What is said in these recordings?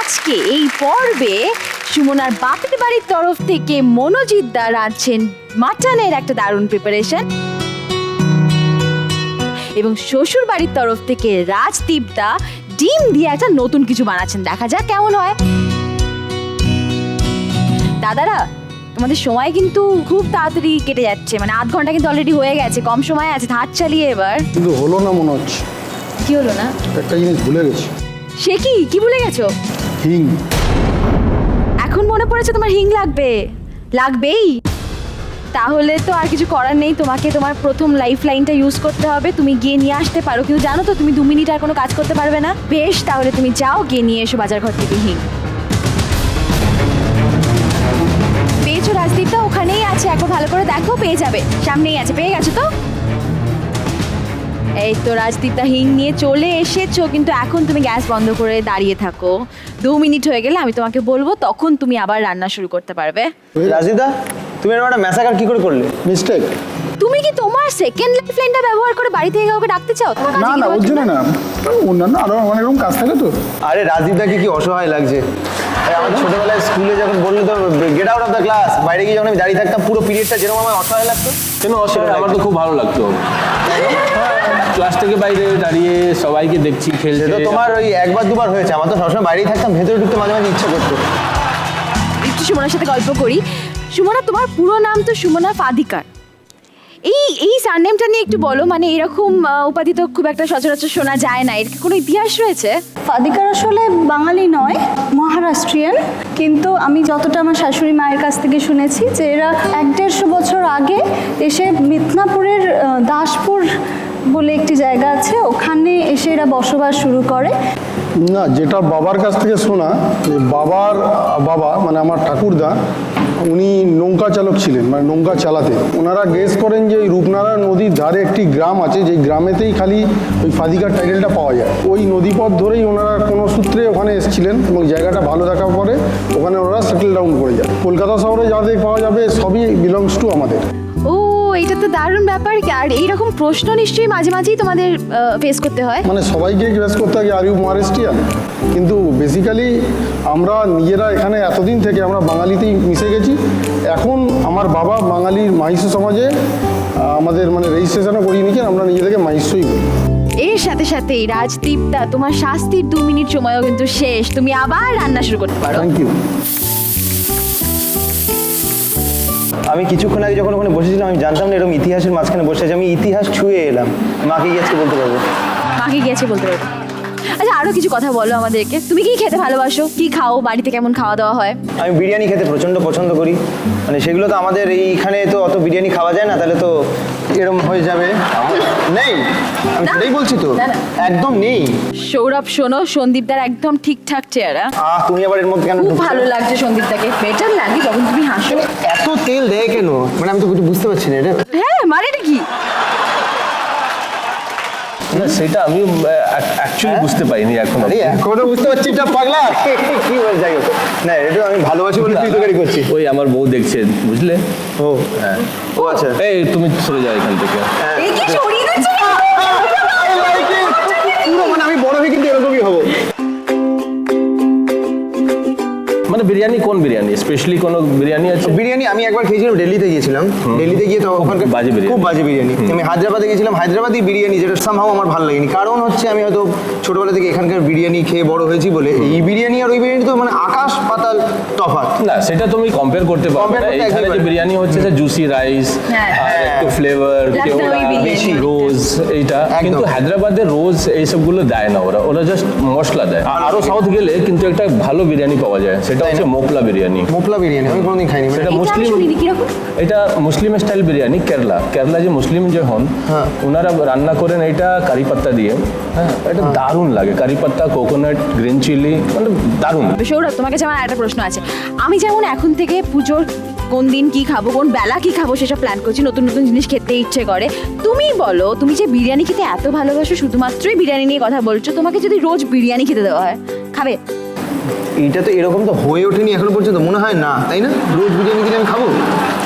আজকে এই পর্বে সুমনার বাপের বাড়ির তরফ থেকে মনোজিৎ দা রাঁধছেন মাটনের একটা দারুণ প্রিপারেশন, এবং শ্বশুর বাড়ির তরফ থেকে রাজদীপ দা ডিম দিয়ে একটা নতুন কিছু বানাচ্ছেন। দেখা যাক কেমন হয়। দাদারা, তোমাদের সময় কিন্তু খুব তাড়াতাড়ি কেটে যাচ্ছে, মানে আধ ঘন্টা কিন্তু অলরেডি হয়ে গেছে, কম সময় আছে, হাত চালিয়ে এবার। কিন্তু হলো না মনে হচ্ছে। কি হলো না? একটা জিনিস ভুলে গেছি। সে কি? কি ভুলে গেছো? হিং। এখন মনে পড়েছে তোমার হিং লাগবে? লাগবেই। তাহলে তো আর কিছু করার নেই, তোমাকে তোমার প্রথম লাইফ লাইনটা ইউজ করতে হবে। তুমি গিয়ে নিয়ে আসতে পারো, কিন্তু জানো তো তুমি 2 মিনিট আর কোনো কাজ করতে পারবে না। বেশ, তাহলে তুমি যাও, গিয়ে নিয়ে এসো বাজার ঘর থেকে হিং। পেয়েছো রাজদীপটা? ওখানেই আছে, একবার ভালো করে দেখো, পেয়ে যাবে, সামনেই আছে। পেয়ে গেছো তো? এই তো রাজদীপটা হিং নিয়ে চলে এসেছো, কিন্তু এখন তুমি গ্যাস বন্ধ করে দাঁড়িয়ে থাকো। 2 মিনিট হয়ে গেলে আমি তোমাকে বলবো, তখন তুমি আবার রান্না শুরু করতে পারবে। রাজদীপদা, তুমি এরকম একটা ম্যাসাকার কি করে করলে? মিস্টেক। তুমি কি তোমার সেকেন্ড লাইফ লাইনটা ব্যবহার করে বাড়ি থেকে কাউকে ডাকতে চাও? তোমার কাছে না কি না, দেওয়ার ওর জন্য জন্য? না, অন্যান্য আরো অনেক রকম কাজ থাকে তো। আরে রাজদীপদাকে কি অসহায় লাগছে। এই আমার ছোটবেলায় স্কুলে যখন বললো তো get out of the class, বাইরে গিয়ে যখন আমি দাঁড়িয়ে থাকতাম পুরো পিরিয়ডটা যেরকম আমার অসহায় লাগতো। কেন অসহায়? আমার তো খুব ভালো লাগতো। ক্লাস থেকে বাইরে দাঁড়িয়ে সবাইকে দেখছি খেলছে। তো তোমার ওই একবার দুবার হয়েছে, আমার তো সবসময় বাইরেই থাকতাম, ভেতরে ঢুকতে মাঝে মাঝে ইচ্ছা করতো। একটু সুমনার সাথে গল্প করি। সুমনা, তোমার পুরো নাম তো সুমনা ফাদিকার। এই সারনেমটা নিয়ে একটু বলো, মানে এরকম উপাধি তো খুব একটা সচরাচর শোনা যায় না, এর কি কোনো ইতিহাস রয়েছে? ফাদিকার আসলে বাঙালি নয়, মহারাষ্ট্রিয়ান। কিন্তু আমি যতটা আমার শাশুড়ি মায়ের কাছ থেকে শুনেছি যে এরা 1-150 বছর আগে এসে মিদনাপুরের দাসপুর বলে একটি জায়গা আছে, ওখানে এসে এরা বসবাস শুরু করে। না, যেটা বাবার কাছ থেকে শোনা, যে বাবার বাবা মানে আমার ঠাকুরদা, উনি নৌকা চালক ছিলেন, মানে নৌকা চালাতেন। ওনারা গেস করেন যে ওই রূপনারায়ণ নদীর ধারে একটি গ্রাম আছে, যেই গ্রামেতেই খালি ওই ফাদিকার টাইটেলটা পাওয়া যায়। ওই নদীপথ ধরেই ওনারা কোনো সূত্রে ওখানে এসেছিলেন, এবং জায়গাটা ভালো দেখার পরে ওখানে ওনারা সেটেল ডাউন করে যায়। কলকাতা শহরে যাদের পাওয়া যাবে সবই বিলংস টু আমাদের। ও, এটা তো দারুণ ব্যাপার। আর এইরকম প্রশ্ন নিশ্চয়ই মাঝে মাঝেই তোমাদের ফেস করতে হয়। মানে সবাইকে জিজ্ঞেস করতে হয় আর ইউ মহারাষ্ট্রিয়ান, কিন্তু বেসিক্যালি আমরা নিজেরা এখানে এতদিন থেকে আমরা বাঙালিতেই মিশে গেছি। এখন আমার বাবা বাঙালির মাহিষ্য সমাজে আমাদের মানে রেজিস্ট্রেশনও করিয়ে নিয়েছেন, আমরা নিজেদেরকে মাহিষ্যই বলি। এর সাথে সাথেই রাজদীপদা, তোমার শাস্তির 2 মিনিট সময়ও কিন্তু শেষ, তুমি আবার রান্না শুরু করতে পারো। Thank you. আমি কিছুক্ষণ আগে যখন ওখানে বসেছিলাম আমি জানতাম না এরকম ইতিহাসের মাঝখানে বসে আছি। আমি ইতিহাস ছুঁয়ে এলাম। মাকে গিয়ে আজকে বলতে পারবো। মাকে গিয়েছে বলতে পারবো। আচ্ছা, আরো কিছু কথা বলো আমাদেরকে। তুমি কি খেতে ভালোবাসো? কি খাও? বাড়িতে কেমন খাওয়া দাওয়া হয়? আমি বিরিয়ানি খেতে প্রচণ্ড পছন্দ করি। মানে সেগুলো তো আমাদের এইখানে তো অত বিরিয়ানি খাওয়া যায় না, তাহলে তো এরকম হয়ে যাবে। নেই, আমি সেটাই বলছি তো, না, না। একদম নেই। সৌরভ, শোনো, সন্দীপদার একদম ঠিকঠাক চেহারা। তুমি আবার এর মধ্যে কেন খুব ঢুকছো? ভালো লাগছে সন্দীপদাকে, বেটার লাগে যখন তুমি হাসো। এত তেল দেয় কেন? মানে আমি তো কিছু বুঝতে পারছি না এটা। হ্যাঁ, মানেটা কি? না, সেটা আমি অ্যাকচুয়ালি বুঝতে পারিনি এখন। আরে এখনো বুঝতে পারছি এটা পাগলা কি বল, যাই হোক না, এটা আমি ভালোবাসি বলে তুই তৈরি করছি। ওই আমার বউ দেখছে, বুঝলে? ও হ্যাঁ। ও আচ্ছা। এই তুমি সরে যাও এখান থেকে। এই কি সরিয়ে দিচ্ছ? পুরো মানে আমি বড় হয়ে কিন্তু এরকমই হবো। মানে বিরিয়ানি, কোন বিরিয়ানি? স্পেশালি কোনো বিরিয়ানি আছে? বিরিয়ানি আমি একবার খেয়েছিলাম, দিল্লিতে গিয়েছিলাম। দিল্লিতে গিয়ে তো ওখানকার বাজে বিরিয়ানি। খুব বাজে বিরিয়ানি। আমি হায়দ্রাবাদে গেছিলাম, হায়দ্রাবাদি বিরিয়ানি যেটা সামহাও আমার ভালো লাগেনি। কারণ হচ্ছে আমি হয়তো ছোটবেলা থেকে এখানকার বিরিয়ানি খেয়ে বড় হয়েছি বলে এই বিরিয়ানি আর ওই বিরিয়ানি তো মানে আকাশ পাতাল তফাৎ। না, সেটা তুমি কম্পেয়ার করতে পারবে Compare না। করতে এখানে যে একেবারে। বিরিয়ানি হচ্ছে যে জুসি রাইস হ্যাঁ। আর একটু ফ্লেভার, Lucknowi biryani। বেশি রোজ, এইটা কিন্তু হায়দ্রাবাদের রোজ এইসবগুলো দেয় না ওরা, ওরা জাস্ট মশলা দেয়। আরো সাউথ গেলে কিন্তু একটা ভালো বিরিয়ানি পাওয়া যায়, সেটা হচ্ছে মোপলা বিরিয়ানি। মোপলা বিরিয়ানি আমি কোনোদিন খাইনি। সেটা এটা আমি মুসলিম, শুনিনি, কিরকম? এটা মুসলিম স্টাইল বিরিয়ানি। কেরালা যে মুসলিম যে হন, হ্যাঁ। ওনারা রান্না করেন এটা কারি পাত্তা দিয়ে। হ্যাঁ, এটা দারুণ লাগে। কারি পাত্তা, কোকোনাট, গ্রিন চিলি, মানে দারুণ। সৌরভ, তোমার কাছে আমার একটা প্রশ্ন আছে। আমি যেমন এখন থেকে পুজোর কোন দিন কি খাবো, কোন বেলা কি খাবো সেসব প্ল্যান করছি, নতুন নতুন জিনিস খেতে ইচ্ছে করে। তুমি বলো, তুমি যে বিরিয়ানি খেতে এত ভালোবাসো, শুধুমাত্রই বিরিয়ানি নিয়ে কথা বলছো, তোমাকে যদি রোজ বিরিয়ানি খেতে দেওয়া হয়, খাবে? এইটা তো এরকম তো হয়ে ওঠেনি এখনো পর্যন্ত, মনে হয় না, তাই না? রোজ বিরিয়ানি দিলে আমি খাবো?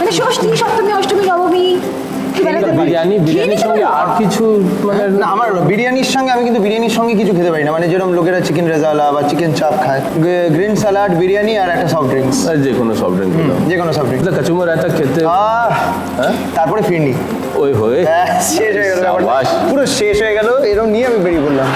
মানে ষষ্ঠী, সপ্তমী, অষ্টমী, নবমী রাত্রিবেলাতে বিরিয়ানির সঙ্গে আর কিছু মানে না আমার বিরিয়ানির সঙ্গে আমি কিন্তু বিরিয়ানির সঙ্গে কিছু খেতে পারি না, মানে যেরকম লোকেরা চিকেন রেজালা বা চিকেন চাপ খায়, গ্রিন স্যালাড, বিরিয়ানি আর একটা সফট ড্রিঙ্কস, যে কোনো সফট ড্রিঙ্ক যে কোনো সফট ড্রিঙ্কস, কচুম্বর রায়তা খেতে তারপরে ফিরনি ওই হয়ে শেষ হয়ে গেল, শাবাশ। পুরো শেষ হয়ে গেল, এরকম নিয়ে আমি বেরিয়ে পড়লাম।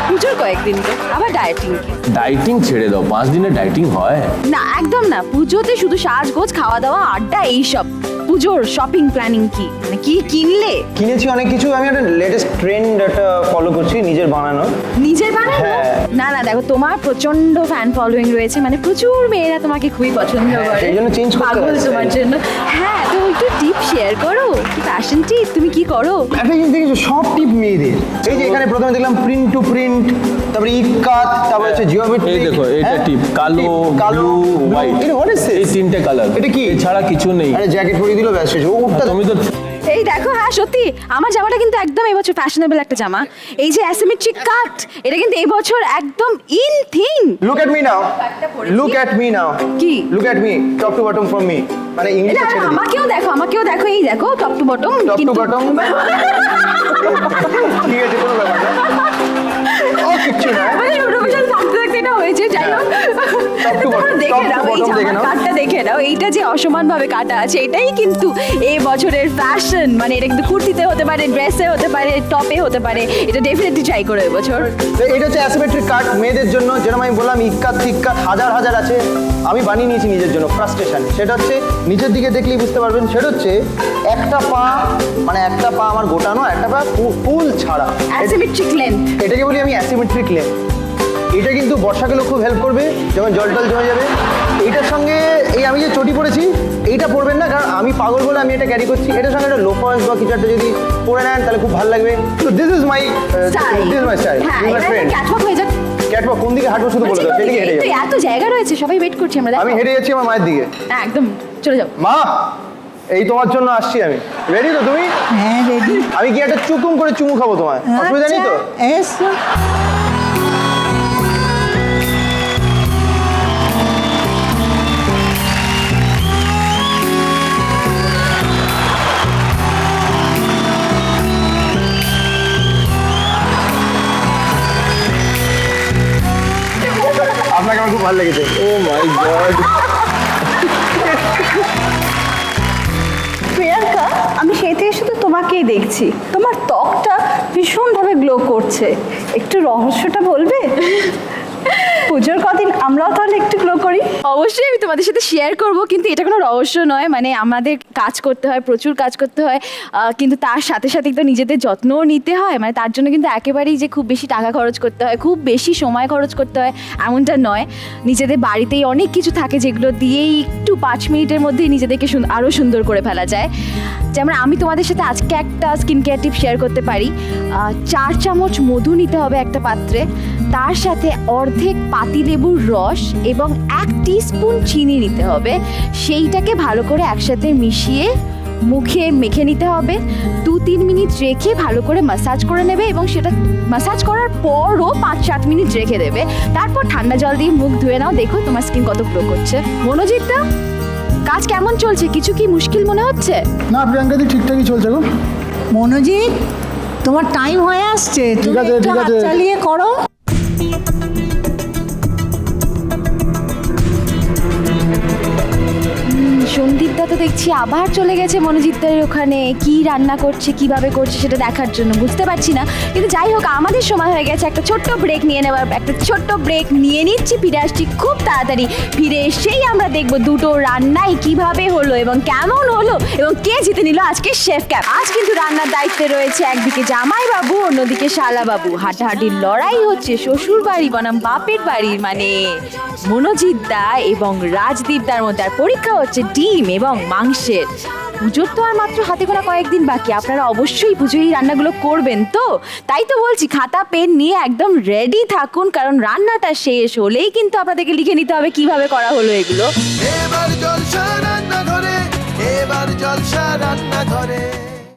পুজোর কয়েকদিন তো আবার ডায়েটিং। ডাইটিং ছেড়ে দাও, 5 দিনে ডাইটিং হয়? না একদম না, পুজোতে শুধু সাজগোজ, খাওয়া দাওয়া, আড্ডা, এইসব। পুজোর শপিং প্ল্যানিং কি, মানে কি কিনলে? কিনেছি অনেক কিছু, আমি একটা লেটেস্ট ট্রেন্ড একটা ফলো করছি নিজের বানানো। নিজের বানানো? হ্যাঁ। না না, দেখো তোমার প্রচন্ড ফ্যান ফলোইং রয়েছে, মানে প্রচুর মেয়েরা তোমাকে খুবই পছন্দ হ্যাঁ, করে, সেই জন্য change করতে পাগল হচ্ছে। তোমার জন্য। হ্যাঁ, তো একটু টিপ শেয়ার করো, ফ্যাশন টিপ, তুমি কি করো? একটা জিনিস দেখেছো, সব টিপ মেয়েদের। এই যে এখানে প্রথমে দেখলাম প্রিন্ট টু প্রিন্ট, তারপরে ইকাত, তারপরে হচ্ছে জিওমেট্রি। এই দেখো এটা টিপ, কালো, ব্লু, হোয়াইট, এটা হোয়াট ইজ এই 3টে কালার। এটা কি? এছাড়া কিছু নেই। আরে জ্যাকেট পরিয়ে দিল ব্যাস শেষ। ওটা তুমি তো এই দেখো, হ্যাঁ সত্যি আমার জামাটা কিন্তু একদম এই বছর ফ্যাশনেবল একটা জামা। এই যে অ্যাসিমেট্রিক কাট, এটা কিন্তু এই বছর একদম in thing. Look at me now, look at me now. কি? Look at me, top to bottom from me, মানে ইংলিশে ছেড়ে দিই। আমাকেও দেখো, আমাকেও দেখো, এই দেখো top to bottom. Top to bottom ঠিক আছে, কোনো ব্যাপার না, ও কিচ্ছু না। মানে ইউরোভিশন থাকতে থাকতে এটা হয়েছে, যাই হোক। Top to bottom, দেখে top to নাও, এই bottom দেখে জামার নাও। কাটটা দেখে নাও, এইটা যে অসমানভাবে কাটা আছে, এটাই কিন্তু এই বছরের ফ্যাশন। মানে এটা কিন্তু কুর্তিতে হতে পারে, ড্রেসে হতে পারে, টপে হতে পারে, এটা ডেফিনেটলি ট্রাই করো এবছর। তো এটা হচ্ছে অ্যাসিমেট্রিক কাট মেয়েদের জন্য, যেরকম আমি বললাম ইক্কাত টিক্কাত হাজার হাজার আছে, আমি বানিয়ে নিয়েছি নিজের জন্য ফ্রাস্ট্রেশন। সেটা হচ্ছে নিচের দিকে দেখলেই বুঝতে পারবেন, সেটা হচ্ছে একটা পা, মানে একটা পা আমার গোটানো, একটা পা ফুল ছাড়া, অ্যাসিমেট্রিক লেন্থ। এটাকে বলি আমি অ্যাসিমেট্রিক লেন্থ। এটা কিন্তু বর্ষাকালে খুব হেল্প করবে, যেমন জল টল জমে যাবে। এইটার সঙ্গে এই আমি যে চটি পরেছি, এইটা পরবেন না, কারণ আমি পাগল বলে আমি এটা ক্যারি করছি। এটার সঙ্গে একটা লোফার্স বা কিছু একটা যদি পরে নেন তাহলে খুব ভালো লাগবে। তো দিস ইজ মাই স্টাইল, হ্যাঁ, মাই ফ্রেন্ড। ক্যাটওয়াক হয়ে যাক। ক্যাটওয়াক কোন দিকে হাঁটবো শুধু বলে দাও, সেদিকে হেঁটে এই তো যাবো। এত জায়গা রয়েছে, সবাই ওয়েট করছি আমরা, দেখো। আমি হেঁটে যাচ্ছি আমার মায়ের দিকে। হ্যাঁ, একদম চলে যাও। মা, এই তোমার জন্য আসছি আমি। রেডি তো তুমি? হ্যাঁ রেডি। আমি কি একটা চুকুম করে চুমু খাবো তোমায়, অসুবিধা নেই তো? এসো। আপনাকে আমার খুব ভালো লেগেছে। ও মাই গড। প্রিয়াঙ্কা, আমি সেই থেকে শুধু তোমাকেই দেখছি, তোমার ত্বকটা ভীষণভাবে গ্লো করছে, একটু রহস্যটা বলবে? পুজোর কদিন আমরাও তাহলে একটু গ্লো করি। অবশ্যই আমি তোমাদের সাথে শেয়ার করব, কিন্তু এটা কোনো রহস্য নয়। মানে আমাদের কাজ করতে হয়, প্রচুর কাজ করতে হয়, কিন্তু তার সাথে সাথে তো নিজেদের যত্নও নিতে হয়। মানে তার জন্য কিন্তু একেবারেই যে খুব বেশি টাকা খরচ করতে হয়, খুব বেশি সময় খরচ করতে হয়, এমনটা নয়। নিজেদের বাড়িতেই অনেক কিছু থাকে যেগুলো দিয়েই একটু 5 মিনিটের মধ্যেই নিজেদেরকে আরও সুন্দর করে ফেলা যায়। যেমন আমি তোমাদের সাথে আজকে একটা স্কিন কেয়ার টিপ শেয়ার করতে পারি। 4 চামচ মধু নিতে হবে একটা পাত্রে, তার সাথে অর্ধেক পাতিলেবুর রস এবং 1 টিস্পুন চিনি নিতে হবে। সেইটাকে ভালো করে একসাথে মিশিয়ে মুখে মেখে নিতে হবে। 2-3 মিনিট রেখে ভালো করে ম্যাসাজ করে নেবে, এবং সেটা ম্যাসাজ করার পরও 5-7 মিনিট রেখে দেবে। তারপর ঠান্ডা জল দিয়ে মুখ ধুয়ে নাও, দেখো তোমার স্কিন কত গ্লো করছে। মনোজিৎদা, কাজ কেমন চলছে? কিছু কি মুশকিল মনে হচ্ছে? না প্রিয়াঙ্কাদি, ঠিকঠাকই চলছে গো। মনোজিৎ, তোমার টাইম হয়ে আসছে, তুমি আছে, একটু ঠিক হাত আছে। চালিয়ে করো। সন্দীপদা তো দেখছি আবার চলে গেছে মনোজিৎদার ওখানে, কি রান্না করছে, কিভাবে করছে সেটা দেখার জন্য। বুঝতে পারছি না, কিন্তু যাই হোক, আমাদের সময় হয়ে গেছে একটা ছোট্ট ব্রেক নিয়ে নেবার। একটা ছোট্ট ব্রেক নিয়ে নিচ্ছি, ফিরে আসছি খুব তাড়াতাড়ি। ফিরে এসেই আমরা দেখবো দুটো রান্নাই কিভাবে হলো এবং কেমন হলো, এবং কে জিতে নিল আজকে শেফ ক্যাপ। আজ কিন্তু রান্নার দায়িত্বে রয়েছে একদিকে জামাইবাবু, অন্যদিকে শালাবাবু। হাঁটাহাঁটির লড়াই হচ্ছে শ্বশুর বাড়ি বনাম বাপের বাড়ির, মানে মনোজিৎদা এবং রাজদীপদার মধ্যে। আর পরীক্ষা হচ্ছে ডিম এবং মাংসের। পুজোর তো আর মাত্র হাতে গোনা কয়েকদিন বাকি, আপনারা অবশ্যই পুজোয় এই রান্নাগুলো করবেন তো। তাই তো বলছি, খাতা পেন নিয়ে একদম রেডি থাকুন, কারণ রান্নাটা শেষ হলেই কিন্তু আপনাদেরকে লিখে নিতে হবে কিভাবে করা হলো এগুলো। এবার জলসা রান্না ঘরে, এবার জলসা রান্না ঘরে।